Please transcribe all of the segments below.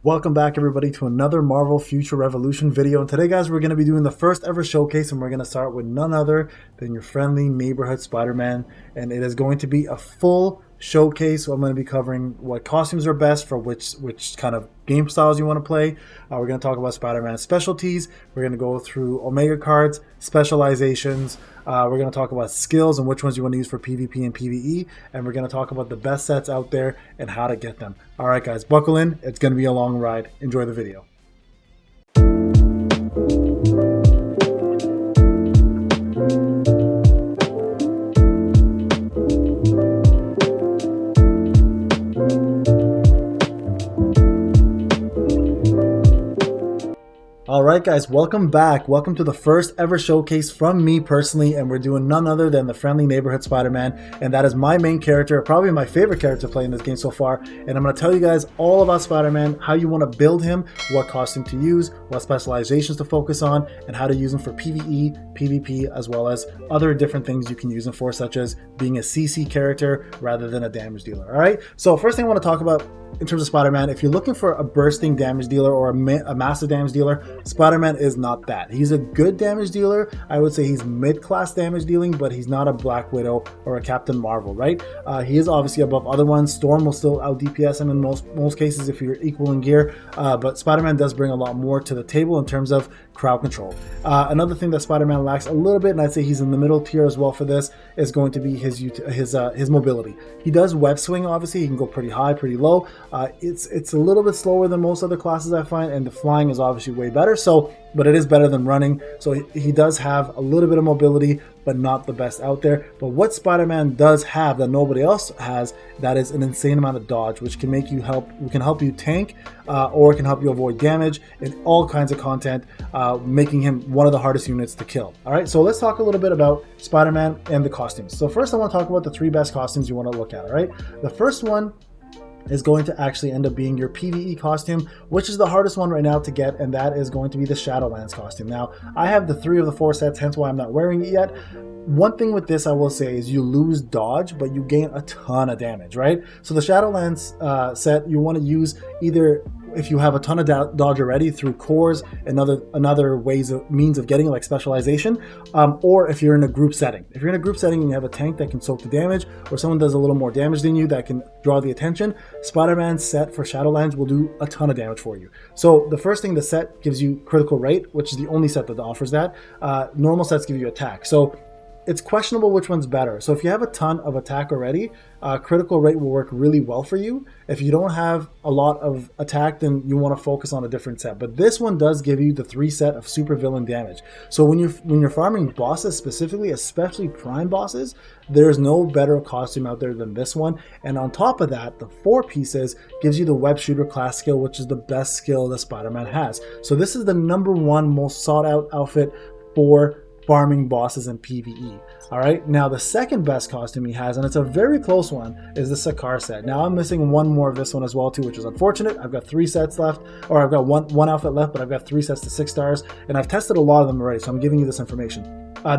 Welcome back everybody to another Marvel Future Revolution video. And today guys, we're going to be doing the first ever showcase, and we're going to start with none other than your friendly neighborhood Spider-Man. And it is going to be a full showcase. So I'm going to be covering what costumes are best for which kind of game styles you want to play. We're going to talk about Spider-Man's specialties. We're going to go through Omega cards, specializations. We're going to talk about skills and which ones you want to use for PvP and PvE. And we're going to talk about the best sets out there and how to get them. All right, guys, buckle in. It's going to be a long ride. Enjoy the video. Alright guys, welcome back. Welcome to the first ever showcase from me personally, and we're doing none other than the friendly neighborhood Spider-Man, and that is my main character, probably my favorite character to play in this game so far. And I'm going to tell you guys all about Spider-Man, how you want to build him, what costume to use, what specializations to focus on, and how to use him for PvE, PvP, as well as other different things you can use him for, such as being a CC character rather than a damage dealer. Alright, so first thing I want to talk about in terms of Spider-Man, if you're looking for a bursting damage dealer or a massive damage dealer, Spider-Man is not that. He's a good damage dealer. I would say he's mid-class damage dealing, but he's not a Black Widow or a Captain Marvel, right? He is obviously above other ones. Storm will still out DPS him in most cases if you're equal in gear, but Spider-Man does bring a lot more to the table in terms of crowd control. Another thing that Spider-Man lacks a little bit, and I'd say he's in the middle tier as well for this, is going to be his mobility. He does web swing, obviously. He can go pretty high, pretty low. It's a little bit slower than most other classes I find, and the flying is obviously way better. But it is better than running. So he does have a little bit of mobility, but not the best out there. But what Spider-Man does have that nobody else has, that is an insane amount of dodge, which can help you tank, or it can help you avoid damage in all kinds of content, making him one of the hardest units to kill. All right, so let's talk a little bit about Spider-Man and the costumes. So first I want to talk about the three best costumes you want to look at. All right, the first one is going to actually end up being your PvE costume, which is the hardest one right now to get, and that is going to be the Shadowlands costume. Now, I have the 3 of the 4 sets, hence why I'm not wearing it yet. One thing with this I will say is you lose dodge, but you gain a ton of damage, right? So the Shadowlands set, you want to use either if you have a ton of dodge already through cores and other means of getting, like specialization, or if you're in a group setting. If you're in a group setting and you have a tank that can soak the damage, or someone does a little more damage than you that can draw the attention, Spider-Man's set for Shadowlands will do a ton of damage for you. So the first thing, the set gives you critical rate, which is the only set that offers that. Normal sets give you attack. So it's questionable which one's better. So if you have a ton of attack already, critical rate will work really well for you. If you don't have a lot of attack, then you want to focus on a different set. But this one does give you the 3 set of super villain damage. So when you're farming bosses specifically, especially prime bosses, there's no better costume out there than this one. And on top of that, the 4 pieces gives you the web shooter class skill, which is the best skill that Spider-Man has. So this is the #1 most sought out outfit for farming bosses in PvE. Alright, now the second best costume he has, and it's a very close one, is the Sakaar set. Now I'm missing one more of this one as well too, which is unfortunate. I've got 3 sets left, or I've got one outfit left, but I've got 3 sets to 6 stars, and I've tested a lot of them already, so I'm giving you this information.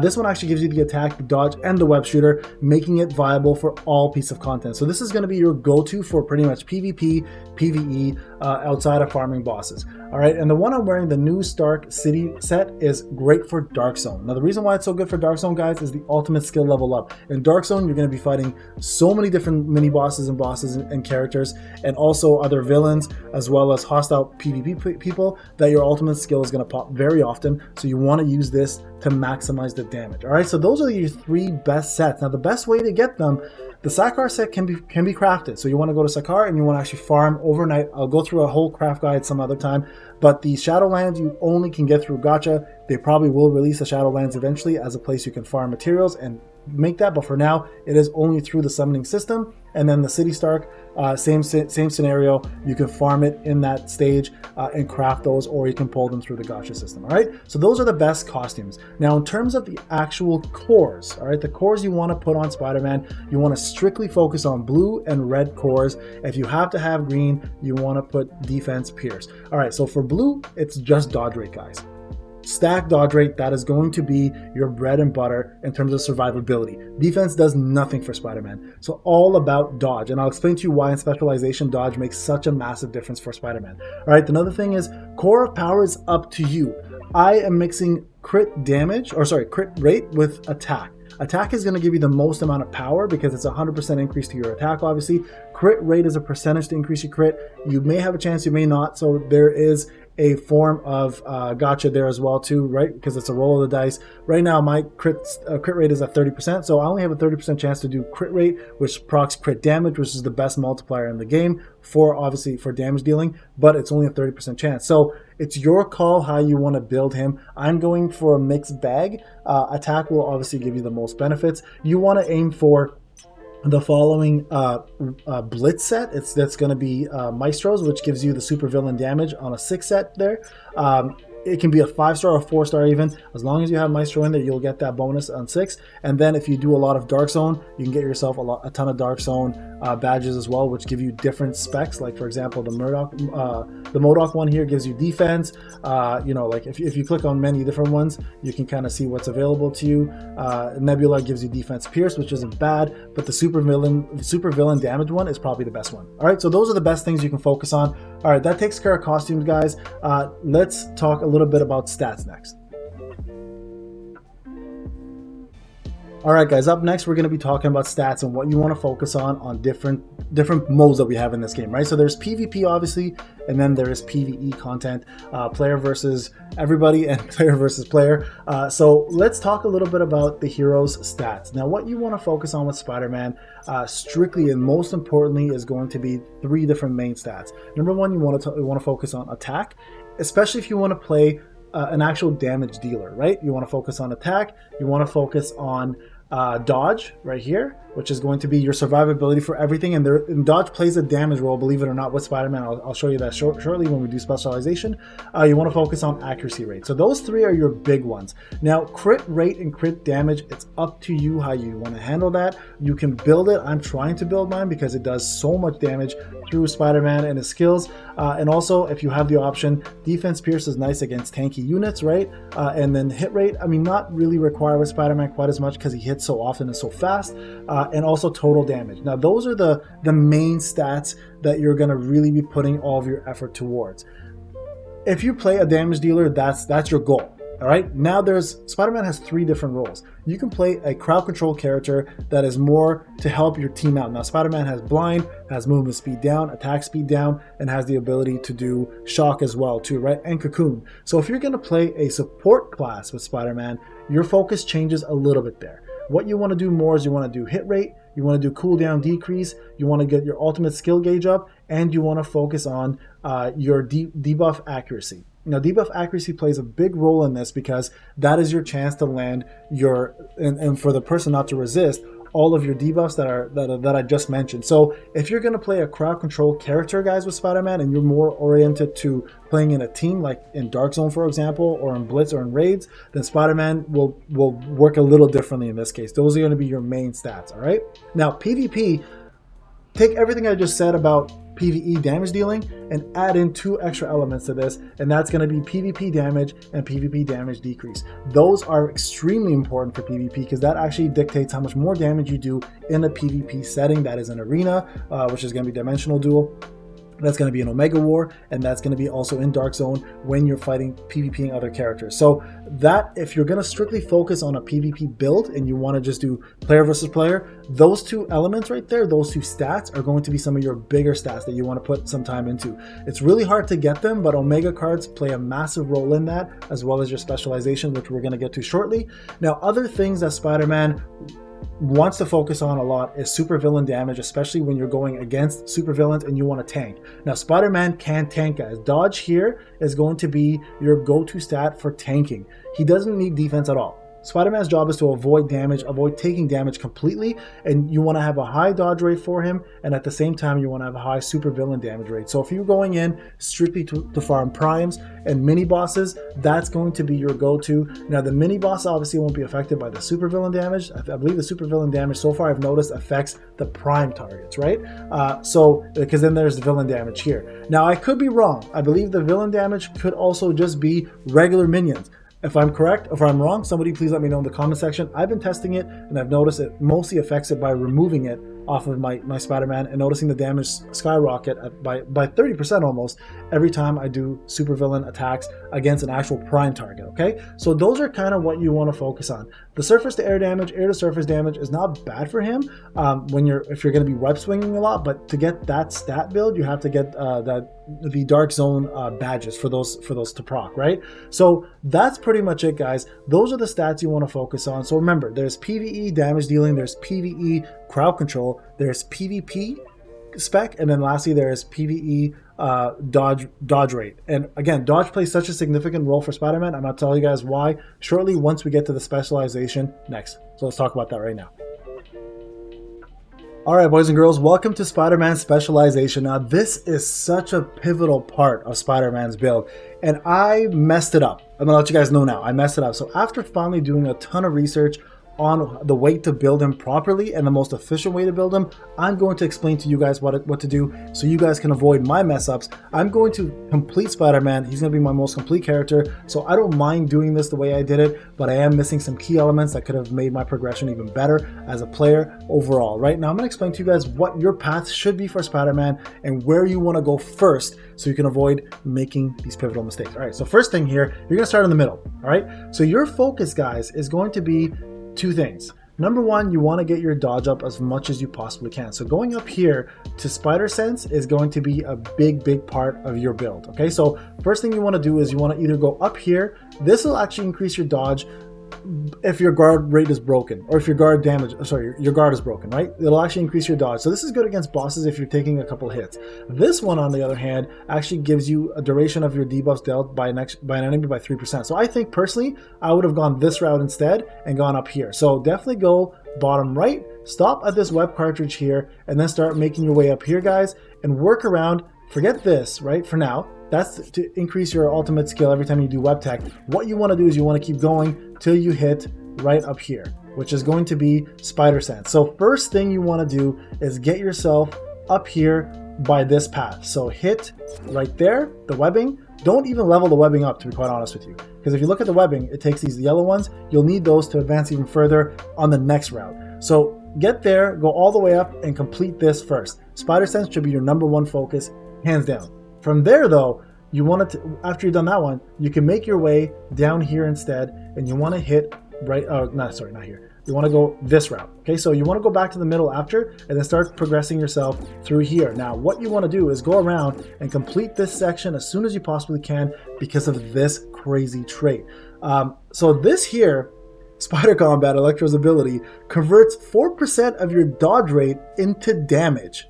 This one actually gives you the attack, the dodge, and the web shooter, making it viable for all pieces of content. So this is going to be your go-to for pretty much PvP, PvE, outside of farming bosses. Alright, and the one I'm wearing, the new Stark City set, is great for Dark Zone. Now the reason why it's so good for Dark Zone, guys, is the ultimate skill level up. In Dark Zone, you're going to be fighting so many different mini-bosses and characters, and also other villains, as well as hostile PvP people, that your ultimate skill is going to pop very often. So you want to use this to maximize the damage. Alright, so those are your 3 best sets. Now the best way to get them, the Sakaar set can be crafted. So you want to go to Sakaar and you want to actually farm overnight. I'll go through a whole craft guide some other time. But the Shadowlands you only can get through gacha. They probably will release the Shadowlands eventually as a place you can farm materials and make that, but for now it is only through the summoning system. And then the City Stark, same scenario. You can farm it in that stage and craft those, or you can pull them through the gacha system. All right, so those are the best costumes. Now in terms of the actual cores, all right, the cores you want to put on Spider-Man, you want to strictly focus on blue and red cores. If you have to have green, you want to put defense, pierce. All right, so for blue, it's just dodge rate, guys. stack dodge rate, that is going to be your bread and butter in terms of survivability. Defense does nothing for Spider-Man. So all about dodge. And I'll explain to you why in Specialization dodge makes such a massive difference for Spider-Man. All right, another thing is core of power is up to you. I am mixing crit rate with attack. Attack is going to give you the most amount of power because it's a 100% increase to your attack, obviously. Crit rate is a percentage to increase your crit. You may have a chance, you may not. So there is a form of gotcha there as well too, right? Because it's a roll of the dice. Right now, my crit rate is at 30%, so I only have a 30% chance to do crit rate, which procs crit damage, which is the best multiplier in the game for obviously for damage dealing, but it's only a 30% chance. So it's your call how you want to build him. I'm going for a mixed bag. Attack will obviously give you the most benefits. You want to aim for the following blitz set. That's going to be Maestros, which gives you the supervillain damage on a 6 set there. It can be a 5-star or 4-star even. As long as you have Maestro in there, you'll get that bonus on 6. And then if you do a lot of Dark Zone, you can get yourself a ton of Dark Zone badges as well, which give you different specs. Like for example, the MODOK one here gives you defense. Like if you click on many different ones, you can kind of see what's available to you. Nebula gives you defense pierce, which isn't bad, but the supervillain damage one is probably the best one. All right, so those are the best things you can focus on. All right, that takes care of costumes, guys. Let's talk a little bit about stats next. All right, guys, up next, we're going to be talking about stats and what you want to focus on different modes that we have in this game, right? So there's PvP, obviously, and then there is PvE content, player versus everybody and player versus player. So let's talk a little bit about the hero's stats. Now, what you want to focus on with Spider-Man, strictly and most importantly, is going to be 3 different main stats. Number 1, you want to focus on attack, especially if you want to play an actual damage dealer, right? You want to focus on attack. You want to focus on dodge right here, which is going to be your survivability for everything. And dodge plays a damage role, believe it or not, with Spider-Man. I'll show you that shortly when we do specialization. You want to focus on accuracy rate. So those 3 are your big ones. Now, crit rate and crit damage, it's up to you how you want to handle that. You can build it. I'm trying to build mine because it does so much damage through Spider-Man and his skills. And also, if you have the option, defense pierce is nice against tanky units, right? And then hit rate, I mean, not really required with Spider-Man quite as much because he hits so often and so fast. And also total damage. Now, those are the main stats that you're going to really be putting all of your effort towards. If you play a damage dealer, that's your goal. All right. Now, Spider-Man has 3 different roles. You can play a crowd control character that is more to help your team out. Now, Spider-Man has blind, has movement speed down, attack speed down, and has the ability to do shock as well too, right? And cocoon. So if you're going to play a support class with Spider-Man, your focus changes a little bit there. What you want to do more is you want to do hit rate, you want to do cooldown decrease, you want to get your ultimate skill gauge up, and you want to focus on your debuff accuracy. Now, debuff accuracy plays a big role in this because that is your chance to land and for the person not to resist all of your debuffs that I just mentioned. So if you're going to play a crowd control character, guys, with Spider-Man, and you're more oriented to playing in a team, like in Dark Zone, for example, or in Blitz or in Raids, then Spider-Man will work a little differently in this case. Those are going to be your main stats, all right? Now, PvP, take everything I just said about PvE damage dealing and add in 2 extra elements to this, and that's going to be PvP damage and PvP damage decrease. Those are extremely important for PvP because that actually dictates how much more damage you do in a PvP setting. That is an arena, which is going to be dimensional duel. That's going to be an Omega War, and that's going to be also in Dark Zone when you're fighting PvPing other characters. So that, if you're going to strictly focus on a PvP build and you want to just do player versus player, those 2 elements right there, those 2 stats are going to be some of your bigger stats that you want to put some time into. It's really hard to get them, but Omega cards play a massive role in that, as well as your specialization, which we're going to get to shortly. Now, other things that Spider-Man wants to focus on a lot is supervillain damage, especially when you're going against supervillains and you want to tank. Now, Spider-Man can tank, guys. Dodge here is going to be your go-to stat for tanking. He doesn't need defense at all. Spider-Man's job is to avoid damage, avoid taking damage completely, and you want to have a high dodge rate for him, and at the same time, you want to have a high supervillain damage rate. So if you're going in strictly to farm primes and mini bosses, that's going to be your go-to. Now, the mini boss obviously won't be affected by the supervillain damage. I believe the supervillain damage so far I've noticed affects the prime targets, right? Because then there's the villain damage here. Now, I could be wrong. I believe the villain damage could also just be regular minions. If I'm correct, if I'm wrong, somebody please let me know in the comment section. I've been testing it and I've noticed it mostly affects it by removing it off of my Spider-Man and noticing the damage skyrocket by 30% almost every time I do supervillain attacks against an actual prime target, okay? So those are kind of what you want to focus on. The surface to air damage, air to surface damage is not bad for him if you're going to be web swinging a lot, but to get that stat build, you have to get the Dark Zone badges for those to proc, right? So that's pretty much it, guys. Those are the stats you want to focus on. So remember, there's PvE damage dealing, there's PvE crowd control, there's PvP spec, and then lastly there's PvE dodge rate. And again, dodge plays such a significant role for Spider-Man. I'm going to tell you guys why shortly once we get to the specialization next. So let's talk about that right now. Alright, boys and girls, welcome to Spider-Man Specialization. Now, this is such a pivotal part of Spider-Man's build, and I messed it up. I'm going to let you guys know now. I messed it up. So after finally doing a ton of research on the way to build him properly and the most efficient way to build him, I'm going to explain to you guys what to do so you guys can avoid my mess ups. I'm going to complete Spider-Man. He's going to be my most complete character, so I don't mind doing this the way I did it, but I am missing some key elements that could have made my progression even better as a player overall. Right now, I'm going to explain to you guys what your path should be for Spider-Man and where you want to go first so you can avoid making these pivotal mistakes. All right, so first thing here, you're going to start in the middle. All right, so your focus, guys, is going to be two things. Number one, you want to get your dodge up as much as you possibly can. So going up here to Spider Sense is going to be a big part of your build. Okay, so first thing you want to do is you want to either go up here. This will actually increase your dodge if your guard rate is broken, or if your guard your guard is broken, right? It'll actually increase your dodge. So this is good against bosses if you're taking a couple hits. This one, on the other hand, actually gives you a duration of your debuffs dealt by an enemy by 3%. So I think personally, I would have gone this route instead and gone up here. So definitely go bottom right, stop at this web cartridge here, and then start making your way up here, guys, and work around. Forget this, right, for now. That's to increase your ultimate skill every time you do web tech. What you want to do is you want to keep going till you hit right up here, which is going to be Spider Sense. So first thing you want to do is get yourself up here by this path. So hit right there, the webbing. Don't even level the webbing up, to be quite honest with you, because if you look at the webbing, it takes these yellow ones. You'll need those to advance even further on the next route. So get there, go all the way up, and complete this first. Spider Sense should be your number one focus, hands down. From there, though, you want to, after you've done that one, you can make your way down here instead, and you want to hit right, not here. You want to go this route, okay? So you want to go back to the middle after, and then start progressing yourself through here. Now, what you want to do is go around and complete this section as soon as you possibly can because of this crazy trait. So this here, Spider Combat, Electro's ability, converts 4% of your dodge rate into damage.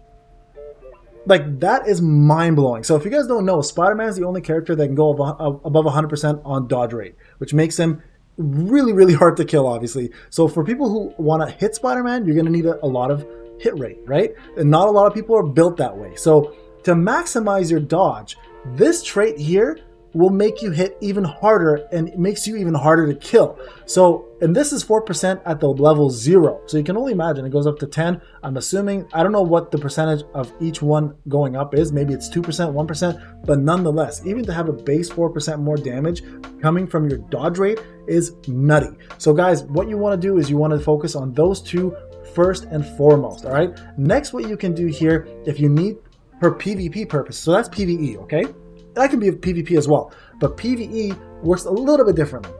Like, that is mind-blowing. So if you guys don't know, Spider-Man is the only character that can go above 100% on dodge rate, which makes him really hard to kill, obviously. So for people who want to hit Spider-Man, you're going to need a lot of hit rate, right? And not a lot of people are built that way. So to maximize your dodge, this trait here will make you hit even harder, and it makes you even harder to kill. So, and this is 4% at the level 0. So you can only imagine it goes up to 10. I'm assuming, I don't know what the percentage of each one going up is. Maybe it's 2%, 1%, but nonetheless, even to have a base 4% more damage coming from your dodge rate is nutty. So guys, what you want to do is you want to focus on those two first and foremost, all right? Next, what you can do here, if you need for PvP purposes, so that's PvE, okay? That can be a PvP as well, but PvE works a little bit differently.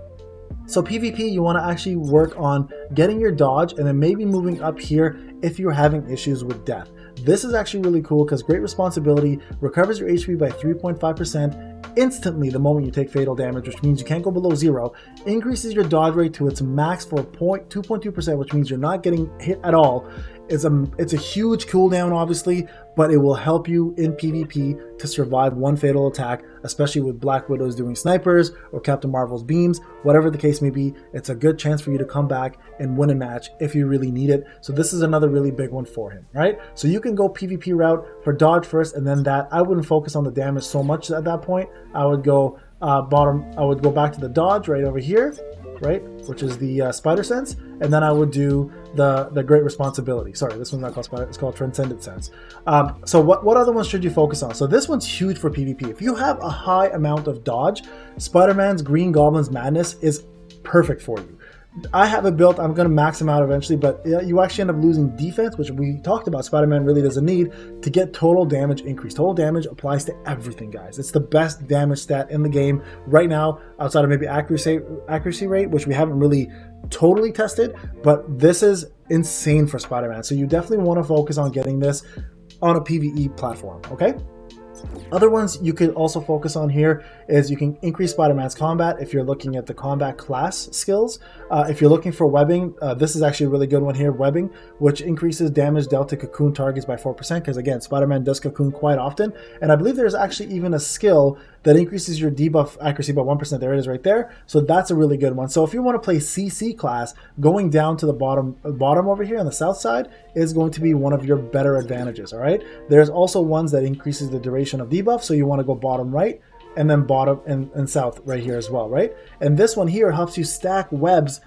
So PvP, you want to actually work on getting your dodge and then maybe moving up here if you're having issues with death. This is actually really cool because Great Responsibility recovers your HP by 3.5% instantly the moment you take fatal damage, which means you can't go below 0, increases your dodge rate to its max for 2.2%, which means you're not getting hit at all. It's a huge cooldown, obviously, but it will help you in PvP to survive one fatal attack, especially with Black Widows doing snipers or Captain Marvel's beams, whatever the case may be. It's a good chance for you to come back and win a match if you really need it. So this is another really big one for him, right? So you can go PvP route for dodge first, and then that. I wouldn't focus on the damage so much at that point. I would go I would go back to the dodge right over here, right? Which is the spider sense. And then I would do the great responsibility. Sorry, this one's not called spider, it's called transcended sense. So what other ones should you focus on? So this one's huge for PvP. If you have a high amount of dodge, Spider-Man's Green Goblin's Madness is perfect for you. I have it built. I'm going to max him out eventually, but you actually end up losing defense, which we talked about Spider-Man really doesn't need, to get total damage increase. Total damage applies to everything, guys. It's the best damage stat in the game right now, outside of maybe accuracy rate, which we haven't really totally tested, but this is insane for Spider-Man. So you definitely want to focus on getting this on a PvE platform, okay? Other ones you could also focus on here is you can increase Spider-Man's combat if you're looking at the combat class skills. If you're looking for webbing, this is actually a really good one here, webbing, which increases damage dealt to cocoon targets by 4%, because again, Spider-Man does cocoon quite often. And I believe there's actually even a skill that increases your debuff accuracy by 1%. There it is right there. So that's a really good one. So if you want to play CC class, going down to the bottom over here on the south side is going to be one of your better advantages, all right? There's also ones that increases the duration of debuff, so you want to go bottom right, and then bottom and south right here as well, right? And this one here helps you stack webs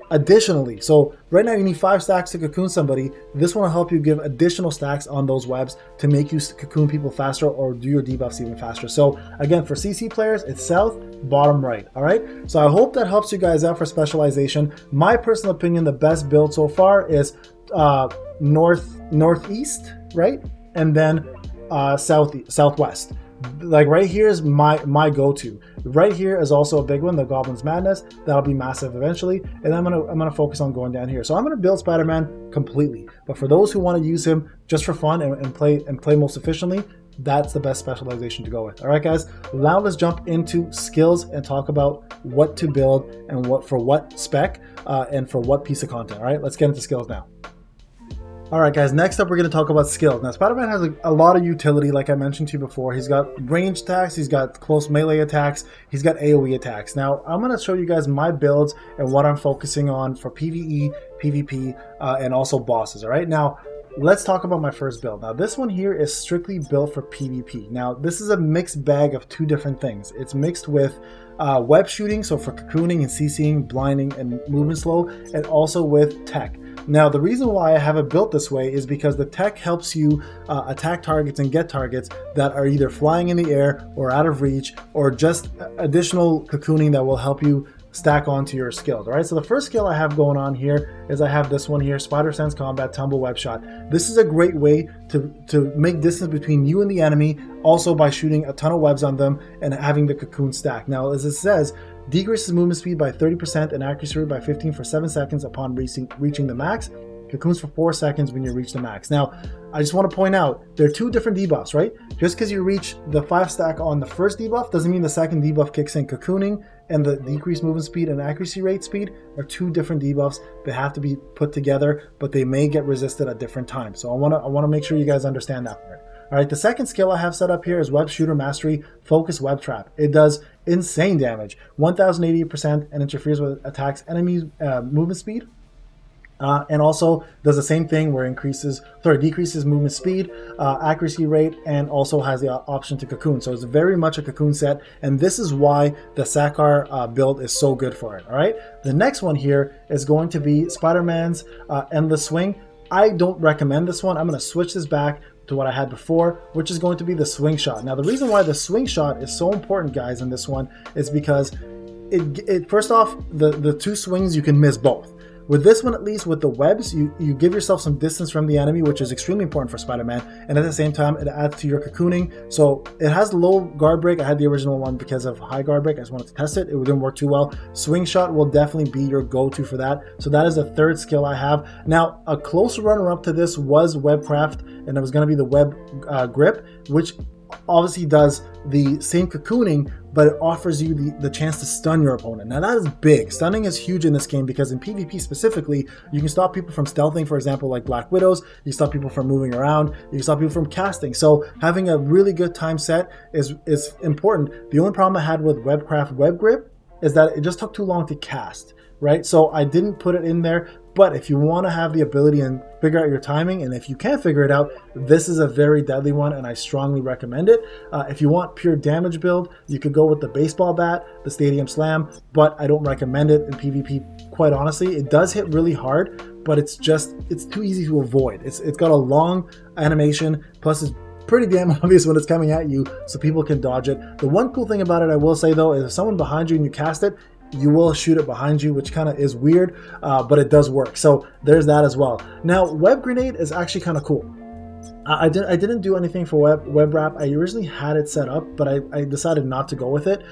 additionally. So right now you need 5 stacks to cocoon somebody. This one will help you give additional stacks on those webs to make you cocoon people faster or do your debuffs even faster. So again, for CC players, it's south, bottom right, all right? So I hope that helps you guys out for specialization. My personal opinion, the best build so far is northeast, right? And then southwest. Like right here is my go-to. Right here is also a big one, the Goblin's Madness. That'll be massive eventually, and I'm gonna focus on going down here. So I'm gonna build Spider-Man completely. But for those who want to use him just for fun and play most efficiently, that's the best specialization to go with. All right, guys. Now let's jump into skills and talk about what to build and what spec and for what piece of content. All right, let's get into skills now. All right, guys, next up, we're going to talk about skills. Now, Spider-Man has a lot of utility, like I mentioned to you before. He's got range attacks, he's got close melee attacks, he's got AoE attacks. Now, I'm going to show you guys my builds and what I'm focusing on for PvE, PvP, and also bosses, all right? Now, let's talk about my first build. Now, this one here is strictly built for PvP. Now, this is a mixed bag of 2 different things. It's mixed with web shooting, so for cocooning and CCing, blinding, and movement slow, and also with tech. Now, the reason why I have it built this way is because the tech helps you attack targets and get targets that are either flying in the air or out of reach, or just additional cocooning that will help you stack onto your skills. All right, so the first skill I have going on here is I have this one here, Spider Sense Combat Tumble Web Shot. This is a great way to make distance between you and the enemy, also by shooting a ton of webs on them and having the cocoon stack. Now, as it says, decreases movement speed by 30% and accuracy rate by 15 for 7 seconds upon reaching the max. Cocoons for 4 seconds when you reach the max. Now, I just want to point out, there are 2 different debuffs, right? Just because you reach the 5 stack on the first debuff doesn't mean the second debuff kicks in. Cocooning and the decreased movement speed and accuracy rate speed are 2 different debuffs. They have to be put together, but they may get resisted at different times. So I want to make sure you guys understand that part. All right, the second skill I have set up here is Web Shooter Mastery Focus Web Trap. It does insane damage, 1088%, and interferes with attacks enemies' movement speed. And also does the same thing where decreases movement speed, accuracy rate, and also has the option to cocoon. So it's very much a cocoon set, and this is why the Sakar build is so good for it. All right, the next one here is going to be Spider-Man's Endless Swing. I don't recommend this one. I'm going to switch this back to what I had before, which is going to be the swing shot. Now, the reason why the swing shot is so important, guys, in this one is because it first off, the 2 swings, you can miss both. With this one, at least with the webs, you give yourself some distance from the enemy, which is extremely important for Spider-Man, and at the same time, it adds to your cocooning. So it has low guard break. I had the original one because of high guard break. I just wanted to test it. It didn't work too well. Swing shot will definitely be your go-to for that. So that is the third skill I have. Now, a close runner-up to this was Webcraft, and it was going to be the Web Grip, which obviously does the same cocooning, but it offers you the chance to stun your opponent. Now, that is big. Stunning is huge in this game because in PvP specifically, you can stop people from stealthing, for example, like Black Widows. You stop people from moving around. You can stop people from casting. So having a really good time set is important. The only problem I had with Webcraft Web Grip is that it just took too long to cast, right? So I didn't put it in there, But if you want to have the ability and figure out your timing, and if you can't figure it out, this is a very deadly one, and I strongly recommend it. If you want pure damage build, you could go with the baseball bat, the stadium slam, but I don't recommend it in PvP, quite honestly. It does hit really hard, but it's too easy to avoid. It's got a long animation, plus it's pretty damn obvious when it's coming at you, so people can dodge it. The one cool thing about it, I will say though, is if someone behind you and you cast it, you will shoot it behind you, which kind of is weird, but it does work. So there's that as well. Now, web grenade is actually kind of cool. I didn't do anything for web wrap. I originally had it set up, but I decided not to go with it.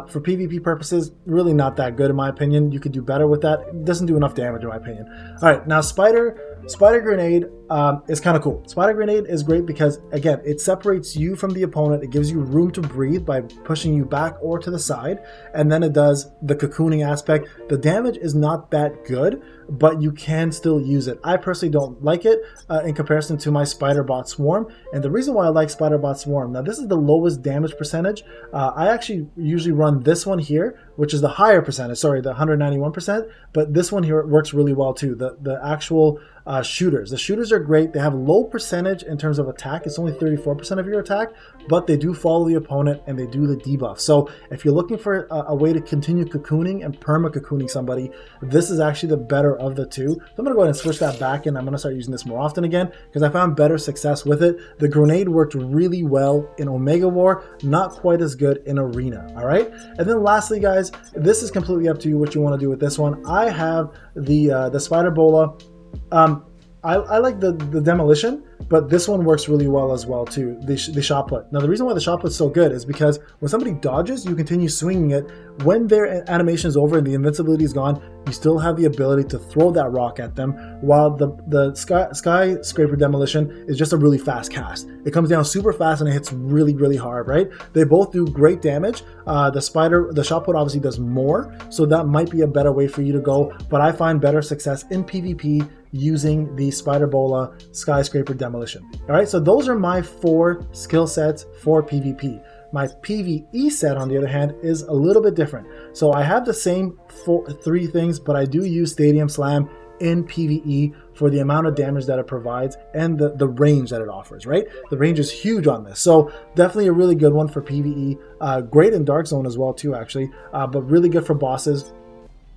For PvP purposes, really not that good in my opinion. You could do better with that. It doesn't do enough damage in my opinion. All right, now Spider Grenade is kind of cool. Spider Grenade is great because, again, it separates you from the opponent. It gives you room to breathe by pushing you back or to the side. And then it does the cocooning aspect. The damage is not that good, but you can still use it. I personally don't like it in comparison to my Spider-Bot Swarm. And the reason why I like Spider-Bot Swarm, now this is the lowest damage percentage. I actually usually run this one here, which is the higher percentage, sorry, the 191%. But this one here works really well too. The actual shooters. The shooters are great. They have low percentage in terms of attack. It's only 34% of your attack, but they do follow the opponent and they do the debuff. So if you're looking for a way to continue cocooning and perma-cocooning somebody, this is actually the better of the two. So I'm going to go ahead and switch that back, and I'm going to start using this more often again because I found better success with it. The grenade worked really well in Omega War, not quite as good in Arena. All right. And then lastly, guys, this is completely up to you what you want to do with this one. I have the Spider Bola. I like the demolition, but this one works really well as well too, the shot put. Now the reason why the shot put's so good is because when somebody dodges, you continue swinging it. When their animation is over and the invincibility is gone, you still have the ability to throw that rock at them, while the skyscraper demolition is just a really fast cast. It comes down super fast and it hits really, really hard, right? They both do great damage. The shot put obviously does more, so that might be a better way for you to go, but I find better success in PvP using the Spider Bola skyscraper demolition. All right, so those are my 4 skill sets for PvP. My PvE set, on the other hand, is a little bit different. So I have the same 3 things, but I do use Stadium Slam in PvE for the amount of damage that it provides and the range that it offers, right? The range is huge on this. So definitely a really good one for PvE. Great in Dark Zone as well too, actually, but really good for bosses.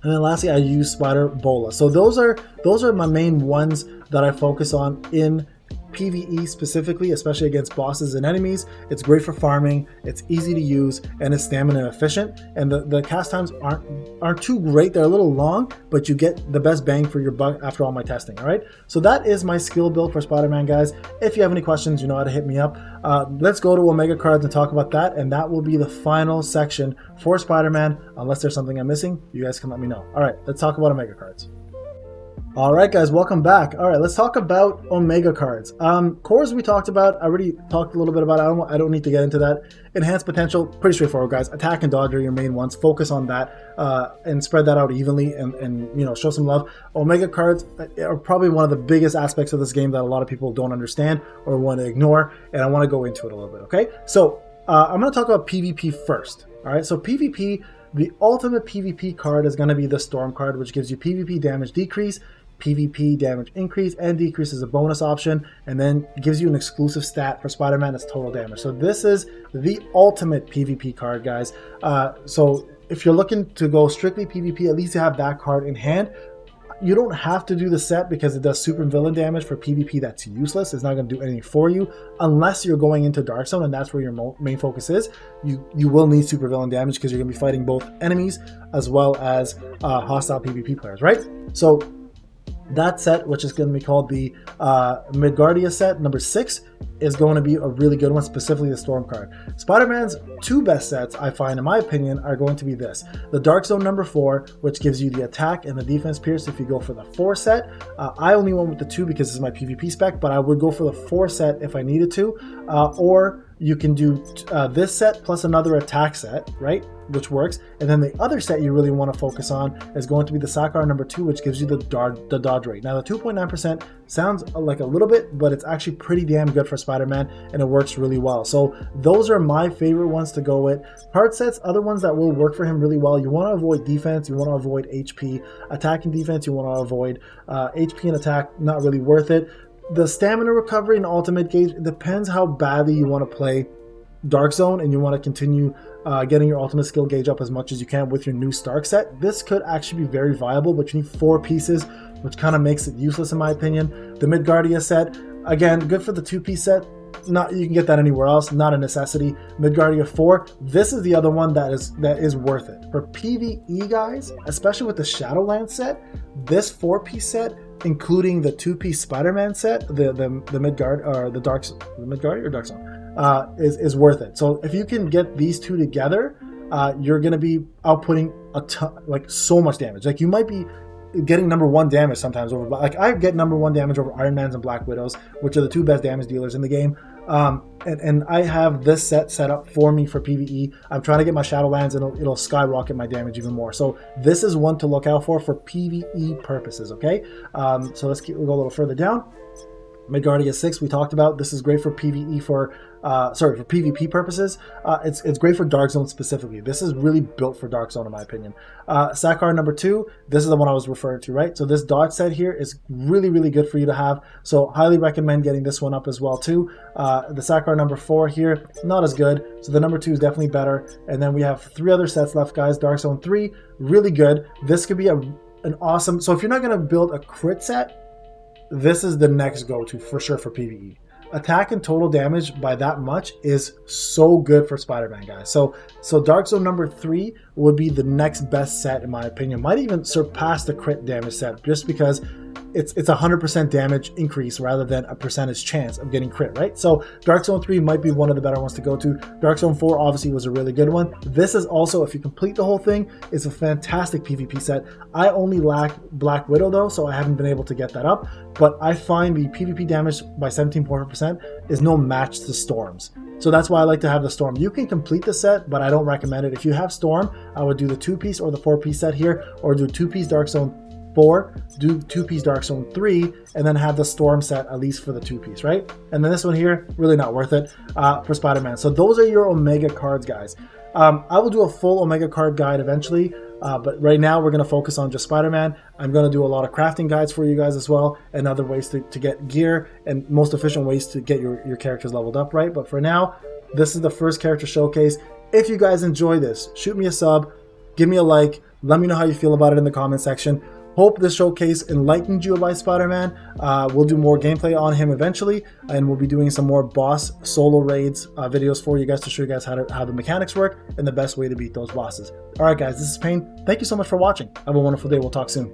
And then lastly, I use Spider Bola. So those are my main ones that I focus on in PvE specifically, especially against bosses and enemies. It's great for farming, it's easy to use, and it's stamina efficient. And the cast times aren't too great. They're a little long, but you get the best bang for your buck after all my testing. All right, so that is my skill build for Spider-Man, guys. If you have any questions, you know how to hit me up. Let's go to Omega cards and talk about that, and that will be the final section for Spider-Man. Unless there's something I'm missing, you guys can let me know. All right, let's talk about Omega cards. All right, guys, welcome back. All right, let's talk about Omega cards. Cores we talked about. I already talked a little bit about it. I don't need to get into that. Enhanced potential, pretty straightforward, guys. Attack and dodge are your main ones. Focus on that and spread that out evenly and you know, show some love. Omega cards are probably one of the biggest aspects of this game that a lot of people don't understand or want to ignore, and I want to go into it a little bit, okay? So I'm going to talk about PvP first. All right, so PvP, the ultimate PvP card is going to be the Storm card, which gives you PvP damage decrease, PvP damage increase and decrease as a bonus option, and then gives you an exclusive stat for Spider-Man that's total damage. So this is the ultimate PvP card, guys. So if you're looking to go strictly PvP, at least you have that card in hand. You don't have to do the set because it does super villain damage for PvP. That's useless. It's not going to do anything for you unless you're going into Dark Zone, and that's where your main focus is. You will need super villain damage because you're going to be fighting both enemies as well as hostile PvP players, right? So that set, which is going to be called the Midgardia set, number 6, is going to be a really good one, specifically the Storm card. Spider-Man's 2 best sets, I find, in my opinion, are going to be this. The Dark Zone number 4, which gives you the attack and the defense pierce if you go for the 4 set. I only went with the 2 because this is my PvP spec, but I would go for the 4 set if I needed to. Or you can do this set plus another attack set, right? Which works. And then the other set you really want to focus on is going to be the Sakar number 2, which gives you the dodge rate. Now the 2.9% sounds like a little bit, but it's actually pretty damn good for Spider-Man, and it works really well. So those are my favorite ones to go with. Hard sets, other ones that will work for him really well. You want to avoid defense, you want to avoid HP. Attack and defense, you want to avoid. HP and attack, not really worth it. The stamina recovery and ultimate gauge, it depends how badly you want to play Dark Zone and you want to continue getting your ultimate skill gauge up as much as you can with your new Stark set. This could actually be very viable, but you need 4 pieces, which kind of makes it useless in my opinion. The Midgardia set, again, good for the 2-piece set. Not, you can get that anywhere else, not a necessity. Midgardia 4, this is the other one that is worth it. For PvE guys, especially with the Shadowlands set, this 4-piece set, including the 2-piece Spider-Man set, the Midgard or the Midgardia or Dark Zone, is worth it. So if you can get these two together, you're gonna be outputting a ton, like so much damage. Like you might be getting number 1 damage sometimes over, like I get number 1 damage over Iron Mans and Black Widows, which are the 2 best damage dealers in the game. And I have this set up for me for PvE. I'm trying to get my Shadowlands and it'll skyrocket my damage even more. So this is one to look out for PvE purposes, okay? So we'll go a little further down. Midgardia 6 we talked about. This is great for PvE for PvP purposes. It's great for Dark Zone specifically. This is really built for Dark Zone in my opinion. Sakar number 2, this is the one I was referring to, right? So this dodge set here is really, really good for you to have. So highly recommend getting this one up as well too. The Sakar number 4 here, not as good. So the number 2 is definitely better. And then we have 3 other sets left, guys. Dark Zone 3, really good. This could be an awesome, so if you're not gonna build a crit set, this is the next go-to for sure for PvE. Attack and total damage by that much is so good for Spider-Man, guys. So Dark Zone number 3 would be the next best set in my opinion. Might even surpass the crit damage set just because it's 100% damage increase rather than a percentage chance of getting crit, right? So Dark Zone 3 might be one of the better ones to go to. Dark Zone 4 obviously was a really good one. This is also, if you complete the whole thing, it's a fantastic PvP set. I only lack Black Widow though, so I haven't been able to get that up, but I find the PvP damage by 17.4% is no match to Storm's. So that's why I like to have the Storm. You can complete the set, but I don't recommend it. If you have Storm, I would do the 2-piece or the 4-piece set here, or do 2-piece Dark Zone 4, do 2-piece Dark Zone 3, and then have the Storm set at least for the 2-piece, right? And then this one here, really not worth it for Spider-Man. So those are your Omega cards, guys. I will do a full Omega card guide eventually, but right now we're going to focus on just Spider-Man. I'm going to do a lot of crafting guides for you guys as well, and other ways to get gear, and most efficient ways to get your characters leveled up, right? But for now, this is the first character showcase. If you guys enjoy this, shoot me a sub, give me a like, let me know how you feel about it in the comment section. Hope this showcase enlightened you about Spider-Man. We'll do more gameplay on him eventually, and we'll be doing some more boss solo raids videos for you guys to show you guys how the mechanics work and the best way to beat those bosses. All right, guys, this is Payne. Thank you so much for watching. Have a wonderful day. We'll talk soon.